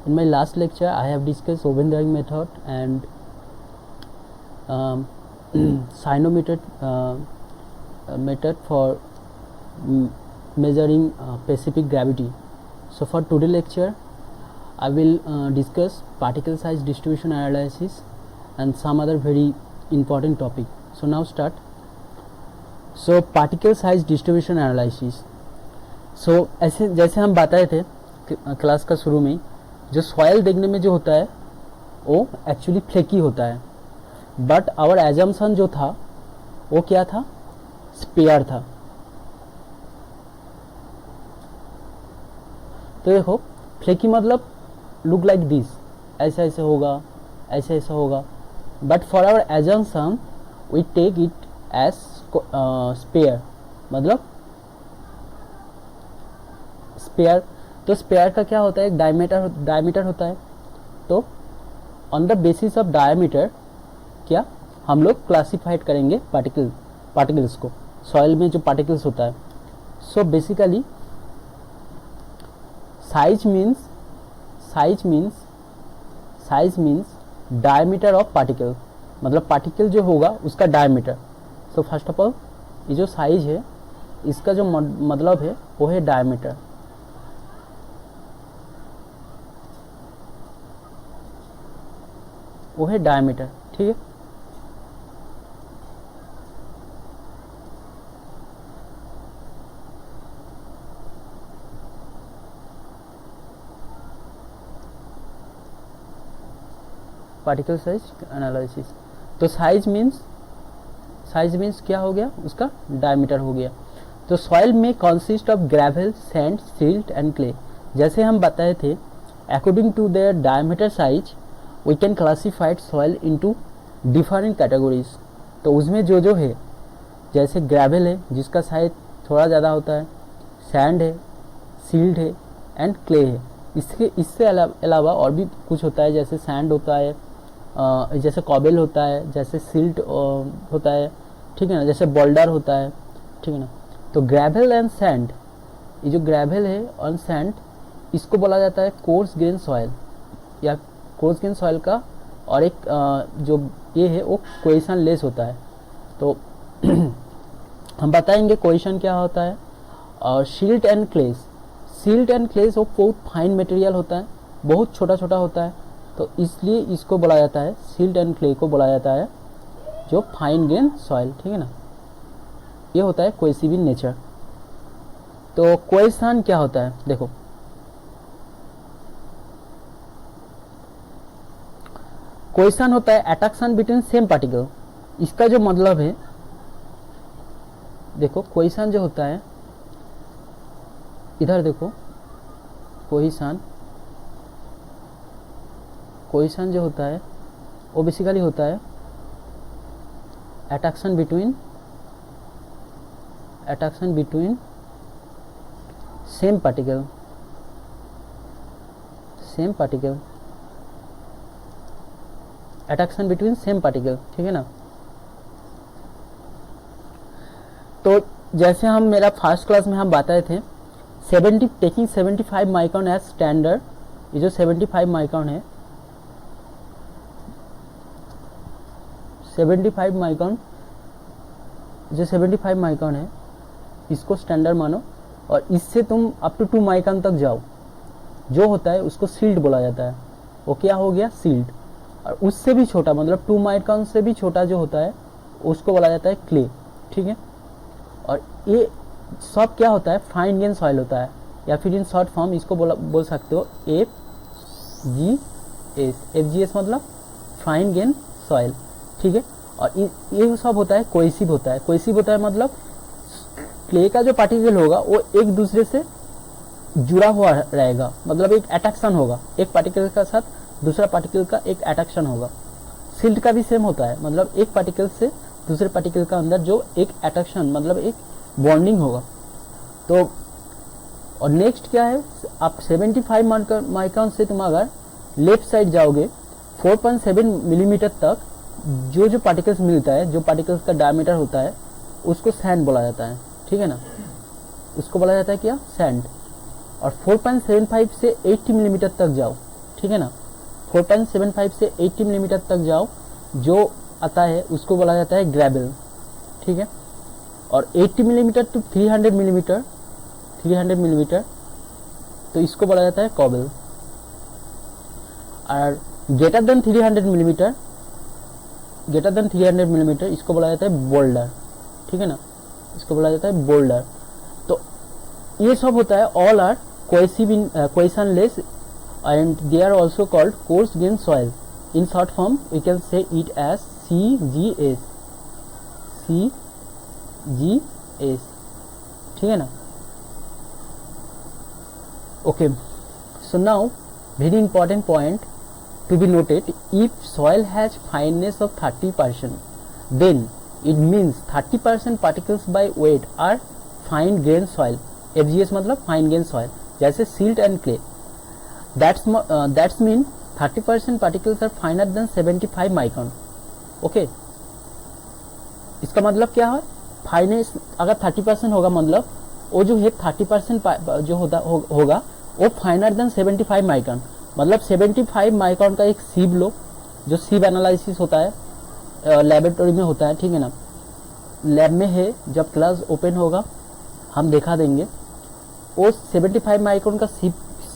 In my last lecture, I have discussed oven drying method and cyanometer method for measuring specific gravity. So for today lecture, I will discuss particle size distribution analysis and some other very important topic. So now start. So particle size distribution analysis. So ऐसे जैसे हम बताए थे class का शुरू में, जो soil देखने में जो होता है वो एक्चुअली फ्लेकी होता है, बट आवर एजम्पशन जो था वो क्या था, स्पेयर था. तो देखो फ्लेकी मतलब लुक लाइक दिस, ऐसा ऐसे होगा, ऐसा ऐसा होगा, but for our assumption we take it as sphere, मतलब स्पेयर. तो स्पेयर का क्या होता है, एक डायमीटर होता है. तो on the basis of diameter क्या हम लोग क्लासिफाइड करेंगे पार्टिकल्स को, सॉइल में जो पार्टिकल्स होता है. So basically size means diameter of particle, मतलब पार्टिकल जो होगा उसका diameter. So first of all ये जो साइज है इसका जो मतलब है वो है डायमीटर. वो है डायमीटर, ठीक है. Particle size analysis. तो साइज मीन्स क्या हो गया, उसका डायमीटर हो गया. तो सॉइल में consist of gravel, sand, silt and clay. जैसे हम बताए थे, according to their diameter size we can classified soil into different categories. तो उसमें जो है, जैसे ग्रेवल है जिसका साइज थोड़ा ज़्यादा होता है, सैंड है, सिल्ट है एंड क्ले है. इससे अलावा और भी कुछ होता है, जैसे सैंड होता है, जैसे कॉबल होता है, जैसे सिल्ट होता है, ठीक है ना, जैसे बोल्डर होता है, ठीक है ना. तो ग्रेवल एंड सैंड, ये जो ग्रेवल है और सैंड, इसको बोला जाता है कोर्स ग्रेन सॉइल या कोर्स ग्रेन सॉइल का. और एक जो ये है वो कोहेशन लेस होता है. तो हम बताएंगे कोहेशन क्या होता है. और सिल्ट एंड क्लेस वो बहुत फाइन मटेरियल होता है, बहुत छोटा छोटा होता है. तो इसलिए इसको बोला जाता है, सिल्ट एंड क्ले को बोला जाता है जो फाइन ग्रेन सॉइल, ठीक है ना. ये होता है कोहेसिव इन नेचर. तो कोहेशन क्या होता है, देखो कोहेशन होता है अट्रैक्शन बिटवीन सेम पार्टिकल. इसका जो मतलब है, देखो कोहेशन जो होता है, इधर देखो कोहेशन जो होता है वो बेसिकली होता है attraction between same particle, attraction between same particle, ठीक है ना. तो जैसे हम मेरा फर्स्ट क्लास में हम बताए थे, 75 माइक्रॉन एज स्टैंडर्ड. ये जो 75 माइक्रॉन है, 75 माइक्रॉन है, इसको स्टैंडर्ड मानो. और इससे तुम अप टू 2 माइक्रॉन तक जाओ, जो होता है उसको सिल्ट बोला जाता है. वो क्या हो गया, सिल्ट. और उससे भी छोटा, मतलब 2 माइक्रॉन से भी छोटा जो होता है उसको बोला जाता है क्ले, ठीक है. और ये सब क्या होता है, फाइन ग्रेन सॉइल होता है, या फिर इन शॉर्ट फॉर्म इसको बोल सकते हो FGS मतलब फाइन ग्रेन सॉइल, ठीक है. और ये सब होता है कोहेसिव होता है मतलब क्ले का जो पार्टिकल होगा वो एक दूसरे से जुड़ा हुआ रहेगा, मतलब एक अट्रैक्शन होगा, एक पार्टिकल का साथ दूसरा पार्टिकल का एक अट्रैक्शन होगा. सिल्ट का भी सेम होता है, मतलब एक पार्टिकल से दूसरे पार्टिकल का अंदर जो एक अट्रैक्शन, मतलब एक बॉन्डिंग होगा. तो और नेक्स्ट क्या है, आप 75 माइक्रॉन से तुम अगर लेफ्ट साइड जाओगे 4.7 मिलीमीटर तक, जो पार्टिकल्स मिलता है, जो पार्टिकल्स का डायमीटर होता है, उसको सैंड बोला जाता है, ठीक है ना. उसको बोला जाता है क्या, सैंड. और 4.75 से 80 मिलीमीटर तक जाओ, ठीक है ना। 4.75 से 80 मिलीमीटर तक जाओ, जो आता है उसको बोला जाता है ग्रेवल, ठीक है। और 80 मिलीमीटर टू 300 मिलीमीटर, 300 मिलीमीटर तो इसको बोला जाता है कॉबल। और greater than 300 millimetre, greater than 300 millimetre इसको बोला जाता है बोल्डर, ठीक है ना, इसको बोला जाता है बोल्डर। तो ये सब होता है, all are questionless and they are also called coarse grained soil. In short form we can say it as CGS, CGS, ठीक है ना। Okay, so now very important point to be noted, if soil has fineness of 30% then it means 30% particles by weight are fine grained soil. FGS मतलब fine grained soil, जैसे silt and clay. That's mean 30% particles are finer than 75 micron. Okay, इसका मतलब क्या है, finance अगर 30% होगा मतलब वो जो है 30% जो होगा वो फाइनर देन 75 माइक्रॉन। मतलब 75 माइक्रॉन का एक सीब लो, जो सीब एनालिसिस होता है लेबोरेटरी में होता है, ठीक है ना, लैब में है, जब क्लास ओपन होगा हम दिखा देंगे। वो 75 माइक्रॉन का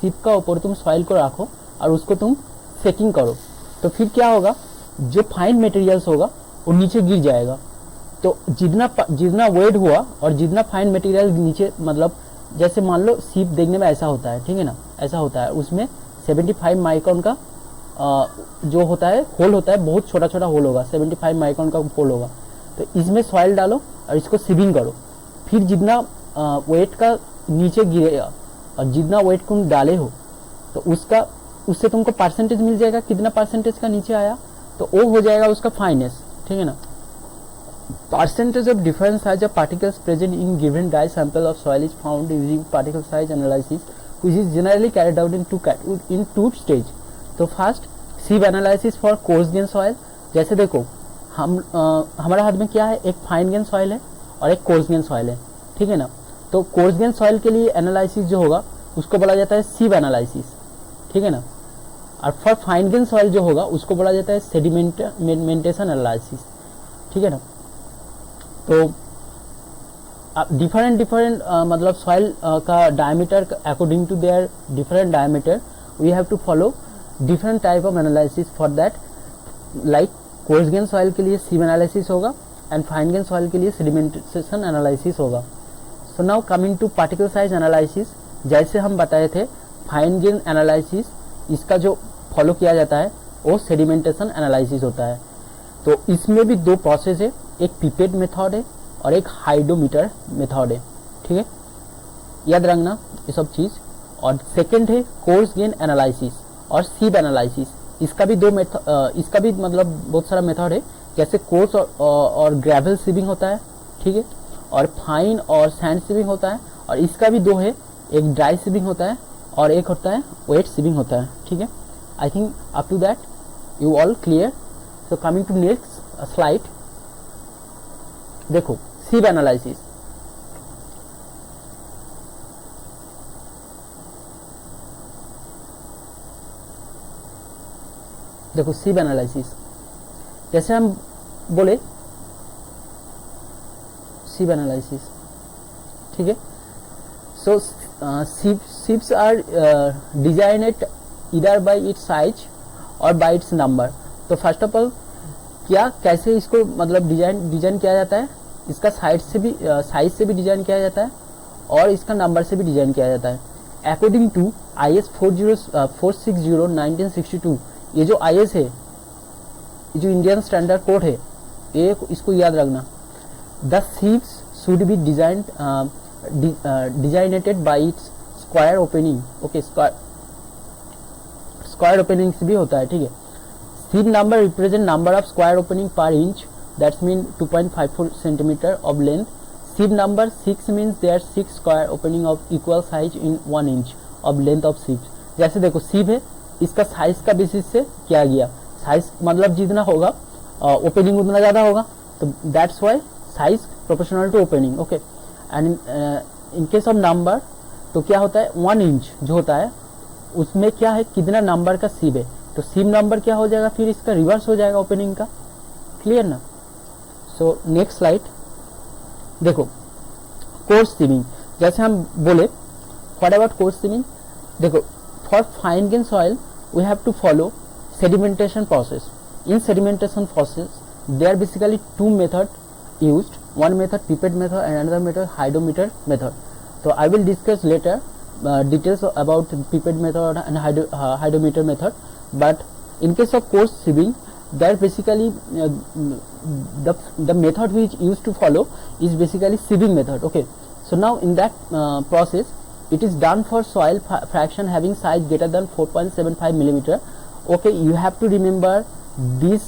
सीप का ऊपर तुम सॉइल को रखो और उसको तुम सेकिंग करो, तो फिर क्या होगा, जो फाइन मटेरियल्स होगा वो नीचे गिर जाएगा। तो जितना वेट हुआ और जितना फाइन मटेरियल नीचे, मतलब जैसे मान लो सीप देखने में ऐसा होता है, ठीक है ना, ऐसा होता है, उसमें 75 माइक्रॉन का जो होता है होल होता है, बहुत छोटा छोटा होल होगा, 75 माइक्रॉन का होल होगा। तो इसमें सॉइल डालो और इसको सीविंग करो, फिर जितना वेट का नीचे गिरेगा और जितना वेट तुम डाले हो तो उससे तुमको परसेंटेज मिल जाएगा, कितना परसेंटेज का नीचे आया, तो वो हो जाएगा उसका फाइनेस, ठीक है ना। Percentage of different size of particles present in given dry sample of soil is found using particle size analysis which is generally carried out in two stage. तो first sieve analysis for coarse grain soil, जैसे देखो हमारे हाथ में क्या है, एक fine grain soil है और एक कोर्स ग्रेन सॉइल है, ठीक है ना। तो कोर्स ग्रेन सॉइल के लिए एनालिसिस जो होगा उसको बोला जाता है सीव एनालिसिस, ठीक है ना। और फॉर फाइन ग्रेन सॉइल जो होगा उसको बोला जाता है सेडिमेंटेशन एनालिसिस, ठीक है ना। तो डिफरेंट मतलब सॉइल का diameter according to their different diameter we have to follow different type of analysis for that. Like coarse grain soil के लिए सीव एनालिसिस होगा एंड फाइन ग्रेन सॉइल के लिए सेडिमेंटेशन एनालिसिस होगा। So now coming to particle size analysis, जैसे हम बताए थे फाइन ग्रेन एनालिसिस, इसका जो फॉलो किया जाता है वो सेडिमेंटेशन एनालिसिस होता है। तो इसमें भी दो प्रोसेस है, एक पिपेट मेथड है और एक हाइड्रोमीटर मेथड है, ठीक है, याद रखना ये सब चीज़। और सेकंड है कोर्स ग्रेन एनालिसिस और सीव एनालिसिस, इसका भी इसका भी मतलब बहुत सारा मेथड है, जैसे कोर्स और ग्रेवल सीविंग होता है, ठीक है, और फाइन और सैंड सीविंग होता है, और इसका भी दो है, एक ड्राई सीविंग होता है और एक होता है वेट सीविंग होता है, ठीक है। I think up to that you all clear. So coming to next slide, देखो सीव एनालिसिस। देखो सीव एनालिसिस, जैसे हम बोले सीव एनालिसिस, ठीक है। सो सीव्स आर डिजाइनेड इधर बाय इट्स साइज और बाय इट्स नंबर। तो फर्स्ट ऑफ ऑल क्या कैसे इसको मतलब डिजाइन किया जाता है, इसका साइज से भी डिजाइन किया जाता है और इसका नंबर से भी डिजाइन किया जाता है। अकॉर्डिंग टू IS 460/1962, ये जो IS है, ये जो इंडियन स्टैंडर्ड कोड है, ये इसको याद रखना। The sieves should be designated by its square opening. Okay, square opening भी होता है, ठीक है। Sieve number represent number of square opening per inch, that's mean 2.54 centimetre of length. Sieve number 6 means there are 6 square opening of equal size in 1 inch of length of sieve. जैसे देखो सीव है, इसका size का basis से किया गया, size मतलब जितना होगा ओपनिंग उतना ज़्यादा होगा, तो that's why size proportional to opening. Okay, and in case of number तो क्या होता है, 1 इंच जो होता है उसमें क्या है, कितना नंबर का सिप है, तो सिप नंबर क्या हो जाएगा, फिर इसका रिवर्स हो जाएगा ओपनिंग का। क्लियर ना। सो नेक्स्ट स्लाइड देखो, कोर्स सीविंग। जैसे हम बोले व्हाट अबाउट कोर्स सीविंग, देखो for fine grain soil we have to follow sedimentation process. In sedimentation process there are basically two methods used, one method pipette method and another method hydrometer method. So I will discuss later details about pipette method and hydrometer method, but in case of coarse sieving there basically the method which used to follow is basically sieving method. Okay, so now in that process it is done for soil fraction having size greater than 4.75 millimeter. Okay, you have to remember this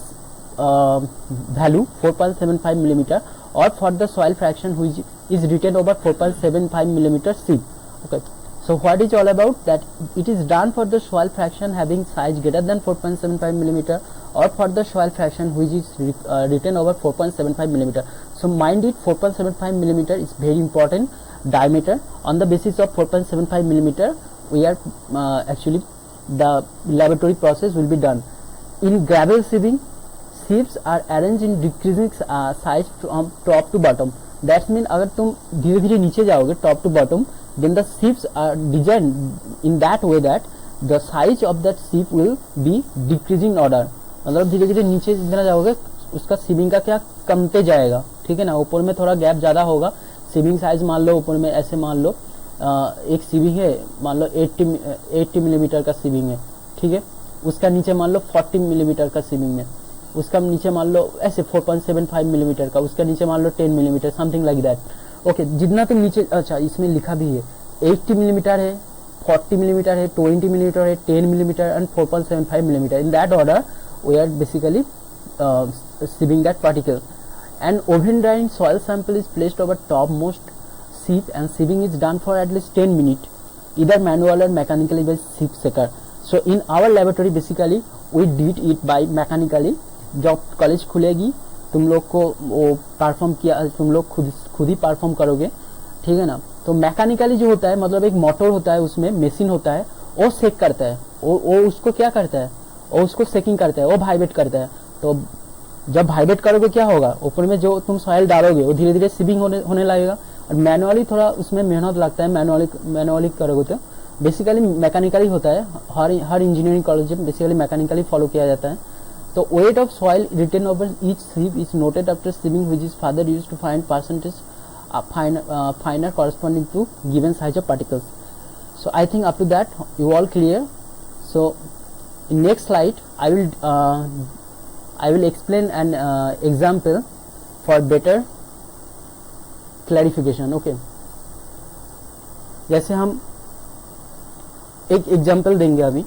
value 4.75 millimeter, or for the soil fraction which is written over 4.75 millimeter sieve. Okay, so what is all about that, it is done for the soil fraction having size greater than 4.75 millimeter, or for the soil fraction which is written over 4.75 millimeter. So mind it, 4.75 millimeter is very important diameter. On the basis of 4.75 millimeter we are actually the laboratory process will be done. In gravel sieving, sieves are arranged in decreasing size from top to bottom. That means अगर तुम धीरे धीरे नीचे जाओगे top to bottom, then the sieves are designed in that way that the size of that sieve will be decreasing order. मतलब धीरे धीरे नीचे जितना जाओगे उसका सीविंग का क्या कमते जाएगा, ठीक है ना। ऊपर में थोड़ा गैप ज़्यादा होगा, सीविंग साइज मान लो ऊपर में ऐसे मान लो एक सीविंग है, मान लो 80 मिलीमीटर का सीविंग है, ठीक है। उसका नीचे मान लो 40 मिलीमीटर का सीविंग है, उसका नीचे मान लो ऐसे 4.75 मिलीमीटर का, उसका नीचे मान लो 10 millimetre, something like that. Okay, जितना तुम नीचे, अच्छा इसमें लिखा भी है 80 मिलीमीटर है, 40 मिलीमीटर है, 20 मिलीमीटर है, 10 millimetre and 4.75 millimetre. In that order we are basically sieving that particle. An oven drying soil sample is placed over topmost sieve and sieving is done for at least 10 minutes, either manual or mechanically by sieve seeker. So in our laboratory basically we did it by mechanically. जब college खुलेगी तुम लोग को वो perform किया, तुम लोग खुद ही परफॉर्म करोगे, ठीक है ना। तो मैकेनिकली जो होता है मतलब एक मोटर होता है, उसमें मशीन होता है, वो सेक करता है, वो उसको क्या करता है, वो उसको सेकिंग करता है, वो वाइब्रेट करता है। तो जब वाइब्रेट करोगे क्या होगा, ऊपर में जो तुम सॉइल डालोगे वो धीरे धीरे सीविंग होने लगेगा। और मैनुअली थोड़ा उसमें मेहनत लगता है, मैनुअली करोगे तो बेसिकली मैकेनिकली होता है। हर इंजीनियरिंग कॉलेज में बेसिकली मैकेनिकली फॉलो किया जाता है। तो weight of soil retained over each sieve is noted after sieving which is further used to find percentage finer corresponding to given size of particles. So I think up to that you all clear. So in next slide I will explain an example for better clarification. Okay, जैसे हम एक example देंगे अभी।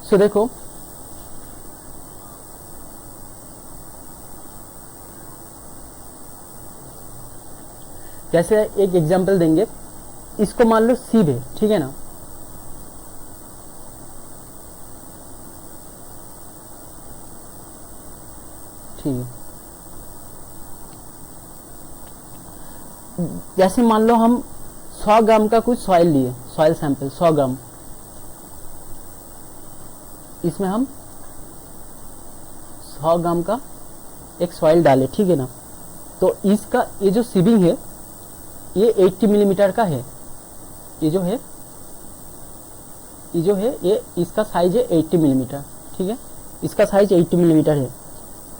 सो देखो जैसे एक example देंगे, इसको मान लो सीव है, ठीक है ना। ठीक है, जैसे मान लो हम 100 ग्राम का कुछ सॉइल लिए, सॉइल सैंपल 100 ग्राम, इसमें हम 100 ग्राम का एक सॉइल डाले, ठीक है ना। तो इसका ये जो सीविंग है ये 80 मिलीमीटर का है, ये जो है ये इसका साइज है 80 मिलीमीटर, ठीक है। इसका साइज 80 मिलीमीटर है।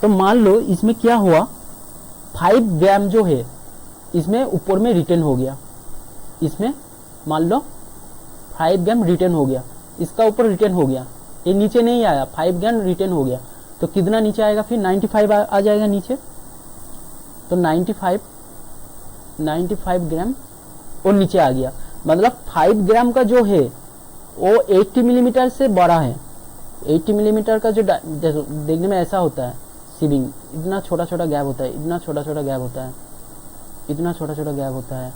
तो मान लो इसमें क्या हुआ, 5 ग्राम जो है इसमें ऊपर में रिटर्न हो गया, इसमें मान लो 5 ग्राम रिटर्न हो गया, इसका ऊपर रिटर्न हो गया, ये नीचे नहीं आया, 5 ग्राम रिटर्न हो गया। तो कितना नीचे आएगा, फिर 95 आ जाएगा नीचे। तो 95 ग्राम और नीचे आ गया, मतलब 5 ग्राम का जो है वो 80 मिलीमीटर से बड़ा है। 80 मिलीमीटर का जो देखने में ऐसा होता है सीविंग, इतना छोटा छोटा गैप होता है, इतना छोटा छोटा गैप होता है, इतना छोटा छोटा गैप होता है,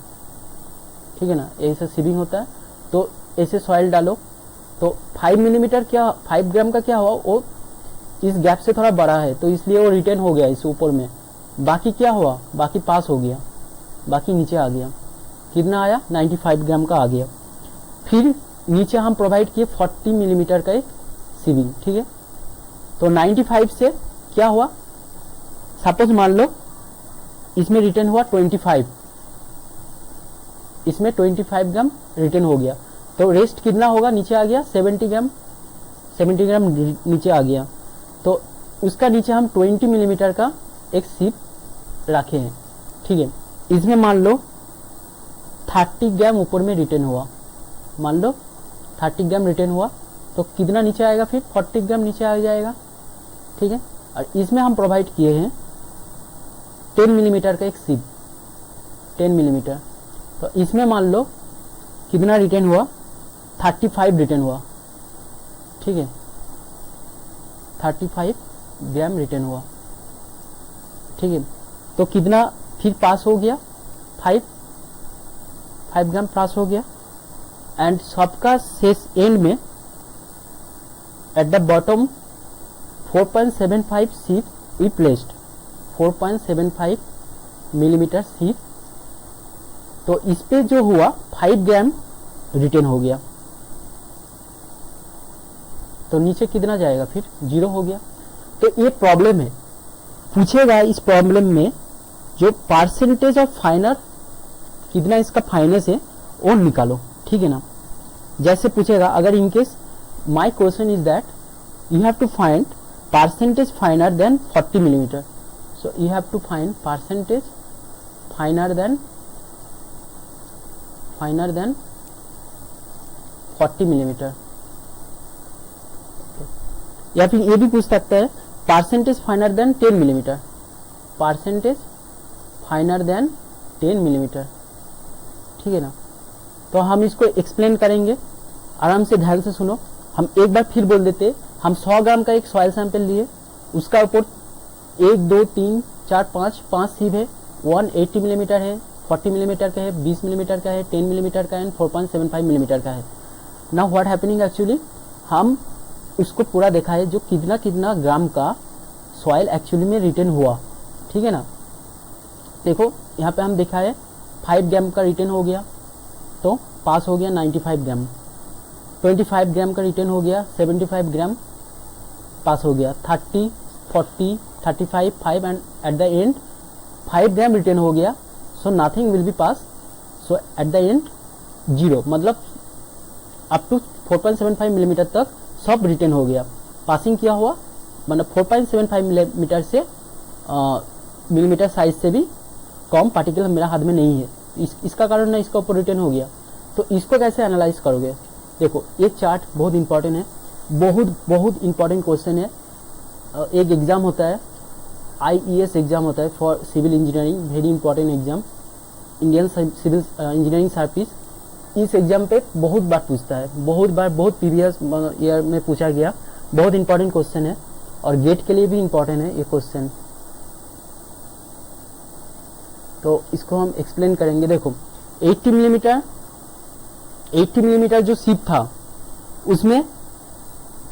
ठीक है ना। ऐसे सीविंग होता है। तो ऐसे सॉइल डालो, तो 5 मिलीमीटर क्या, 5 ग्राम का क्या हुआ, वो इस गैप से थोड़ा बड़ा है, तो इसलिए वो रिटर्न हो गया इस ऊपर में, बाकी क्या हुआ, बाकी पास हो गया, बाकी नीचे आ गया, कितना आया 95 ग्राम का आ गया। फिर नीचे हम प्रोवाइड किए 40 मिलीमीटर का एक सीविंग, ठीक है। तो 95 से क्या हुआ, सपोज मान लो इसमें रिटर्न हुआ 25, इसमें 25 ग्राम रिटर्न हो गया, तो रेस्ट कितना होगा, नीचे आ गया 70 ग्राम, 70 ग्राम नीचे आ गया। तो उसका नीचे हम 20 मिलीमीटर का एक सीप रखे हैं, ठीक है। इसमें मान लो 30 ग्राम ऊपर में रिटर्न हुआ, मान लो 30 ग्राम रिटर्न हुआ, तो कितना नीचे आएगा, फिर 40 ग्राम नीचे आ जाएगा, ठीक है। और इसमें हम प्रोवाइड किए हैं 10 मिलीमीटर का एक सीप, 10 मिलीमीटर, तो इसमें मान लो कितना रिटर्न हुआ, 35 रिटर्न हुआ, ठीक है, 35 ग्राम रिटर्न हुआ, ठीक है। तो कितना फिर पास हो गया, 5 ग्राम पास हो गया। एंड सबका शेष एंड में एट द बॉटम 4.75 सीप वी प्लेस्ड, 4.75 मिलीमीटर सीप। तो इस पे जो हुआ 5 ग्राम रिटर्न हो गया, तो नीचे कितना जाएगा, फिर 0 हो गया। तो ये प्रॉब्लम है, पूछेगा इस प्रॉब्लम में जो परसेंटेज ऑफ फाइनर, कितना इसका फाइनेस है वो निकालो, ठीक है ना। जैसे पूछेगा अगर in case my question is that you have to find percentage finer than 40 millimetre, so you have to find percentage finer than 40 millimetre. या फिर ये भी पूछ सकता है percentage finer than 10 millimetre, percentage finer than 10 millimetre, ठीक है ना। तो हम इसको एक्सप्लेन करेंगे, आराम से ध्यान से सुनो। हम एक बार फिर बोल देते, हम 100 ग्राम का एक सॉइल सैंपल लिए, उसका ऊपर 1 2 3 4 5 सीप है, 180 मिलीमीटर है, 40 मिलीमीटर का है, 20 मिलीमीटर का है, 10 मिलीमीटर का है, 4.75 मिलीमीटर का है। नाउ व्हाट हैपनिंग एक्चुअली, हम उसको पूरा देखा है जो कितना कितना ग्राम का सॉइल एक्चुअली में रिटर्न हुआ, ठीक है ना। देखो यहाँ पे हम देखा है 5 ग्राम का रिटर्न हो गया, तो पास हो गया 95 ग्राम, 25 ग्राम का रिटर्न हो गया, 75 ग्राम पास हो गया, 30 40 35 5 and at the end 5 gram return हो गया, so nothing will be pass, so at the end 0, मतलब अप टू 4.75 मिलीमीटर तक सब रिटर्न हो गया, पासिंग किया हुआ, मतलब 4.75 मिलीमीटर से मिलीमीटर साइज से भी कम पार्टिकल मेरा हाथ में नहीं है, इसका कारण ना इसका ऊपर रिटर्न हो गया। तो इसको कैसे एनालाइज करोगे, देखो एक चार्ट बहुत इंपॉर्टेंट है, बहुत इंपॉर्टेंट क्वेश्चन है। एक एग्जाम होता है, IES एग्जाम होता है for civil engineering, very important exam, Indian civil engineering service. इस एग्जाम पे बहुत बार पूछता है, बहुत बार, बहुत प्रीवियस ईयर में पूछा गया, बहुत इंपॉर्टेंट क्वेश्चन है, और गेट के लिए भी इंपॉर्टेंट है ये क्वेश्चन। तो इसको हम एक्सप्लेन करेंगे। देखो 80 मिलीमीटर जो सीप था उसमें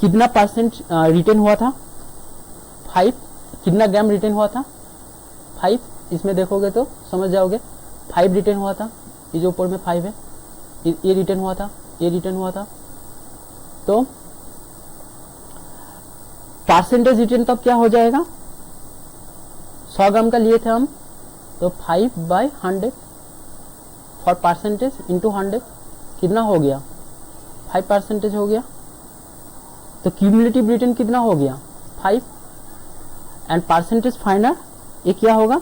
कितना परसेंट रिटर्न हुआ था, 5, कितना ग्राम रिटर्न हुआ था, 5, इसमें देखोगे तो समझ जाओगे, 5 रिटर्न हुआ था, ये जो ऊपर में 5 है, ये रिटर्न हुआ था, ये रिटर्न हुआ था। तो परसेंटेज रिटर्न तब क्या हो जाएगा, 100 ग्राम का लिए थे हम, तो 5/100 फॉर परसेंटेज इंटू 100 कितना हो गया, 5% हो गया। तो क्यूमुलेटिव रिटर्न कितना हो गया, 5, एंड परसेंटेज फाइनल ये क्या होगा,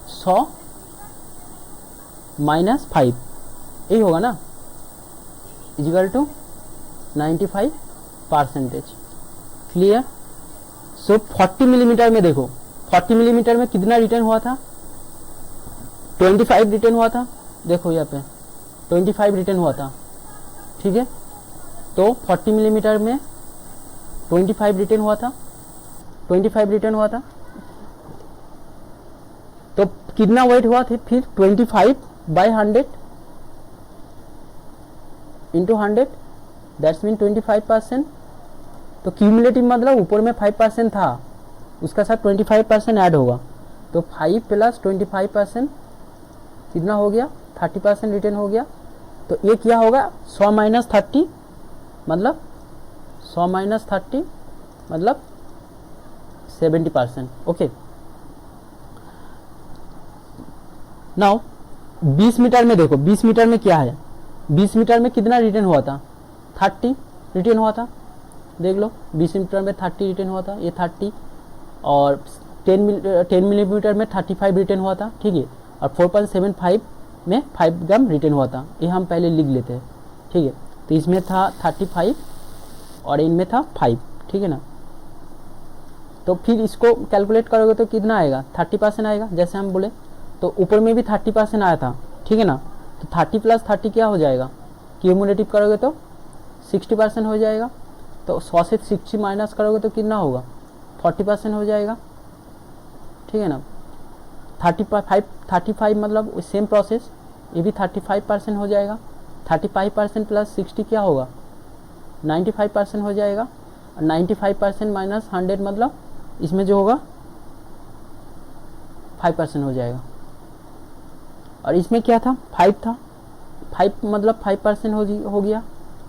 100 - 5, यही होगा ना, equal to 95%। Clear. So 40 millimetre में देखो, 40 मिलीमीटर में कितना रिटर्न हुआ था, 25 रिटर्न हुआ था, देखो यहाँ पे 25 रिटर्न हुआ था, ठीक है। तो 40 मिलीमीटर में 25 रिटर्न हुआ था, 25 रिटर्न हुआ था, तो कितना वेट हुआ था फिर 25/100 इंटू 100, दैट्स मीन 25%। तो क्यूमुलेटिव मतलब ऊपर में 5% था, उसका साथ 25% ऐड होगा, तो 5 प्लस 25% कितना हो गया, 30% रिटर्न हो गया। तो ये क्या होगा, 100 माइनस 30 मतलब 100 माइनस 30 मतलब 70%। ओके, नाउ 20 मीटर में देखो, 20 मीटर में क्या है, 20 मीटर में कितना रिटर्न हुआ था, 30 रिटर्न हुआ था। देख लो 20 मीटर में 30 रिटर्न हुआ था, ये 30, और 10 मिलीमीटर में 35 रिटर्न हुआ था, ठीक है। और 4.75 में 5 ग्राम रिटर्न हुआ था, ये हम पहले लिख लेते हैं, ठीक है। तो इसमें था 35 और इनमें था 5, ठीक है ना। तो फिर इसको कैलकुलेट करोगे तो कितना आएगा, 30% आएगा, जैसे हम बोले। तो ऊपर में भी 30% आया था, ठीक है ना। तो 30 प्लस 30 क्या हो जाएगा, क्यूमुलेटिव करोगे तो 60% हो जाएगा। तो 100 से 60 माइनस करोगे तो कितना होगा, 40% हो जाएगा, ठीक है ना। 35 मतलब सेम प्रोसेस, ये भी 35% हो जाएगा। 35% प्लस 60 क्या होगा, 95% हो जाएगा। और 95% माइनस 100 मतलब इसमें जो होगा 5% हो जाएगा। और इसमें क्या था, 5 था, 5 मतलब 5% हो गया।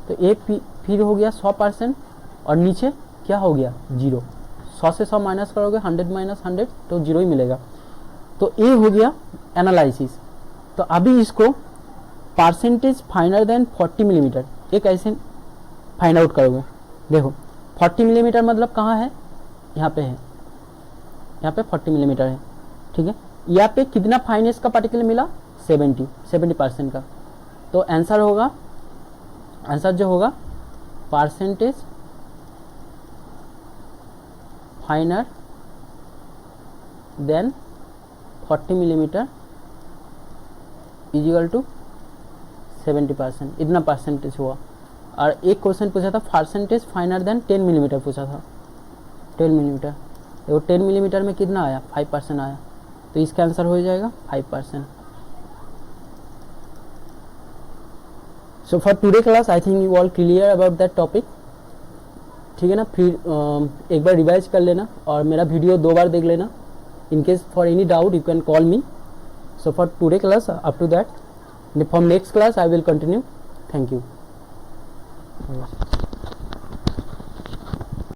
तो एक फिर हो गया 100%, और नीचे क्या हो गया, 0। 100 से 100 माइनस करोगे, 100 माइनस 100 तो 0 ही मिलेगा। तो ये हो गया एनालिसिस। तो अभी इसको परसेंटेज फाइनर देन 40 मिलीमीटर ये कैसे फाइंड आउट करोगे। देखो 40 मिलीमीटर मतलब कहाँ है, यहाँ पे है, यहाँ पे 40 मिलीमीटर है, ठीक है। यहाँ पे कितना फाइनेस का पार्टिकल मिला, 70% का। तो आंसर होगा, आंसर जो होगा percentage finer than 40 millimetre equal to 70%, इतना परसेंटेज हुआ। और एक क्वेश्चन पूछा था परसेंटेज फाइनर देन 10 मिलीमीटर पूछा था, 10 मिलीमीटर। देखो 10 मिलीमीटर में कितना आया, 5% आया। तो इसका आंसर हो जाएगा 5%। सो for today class I think you all clear about that topic, ठीक है ना। फिर एक बार रिवाइज कर लेना और मेरा वीडियो 2 बार देख लेना। In case for any doubt you can call me. So for today class up to that, from next class I will continue. Thank you.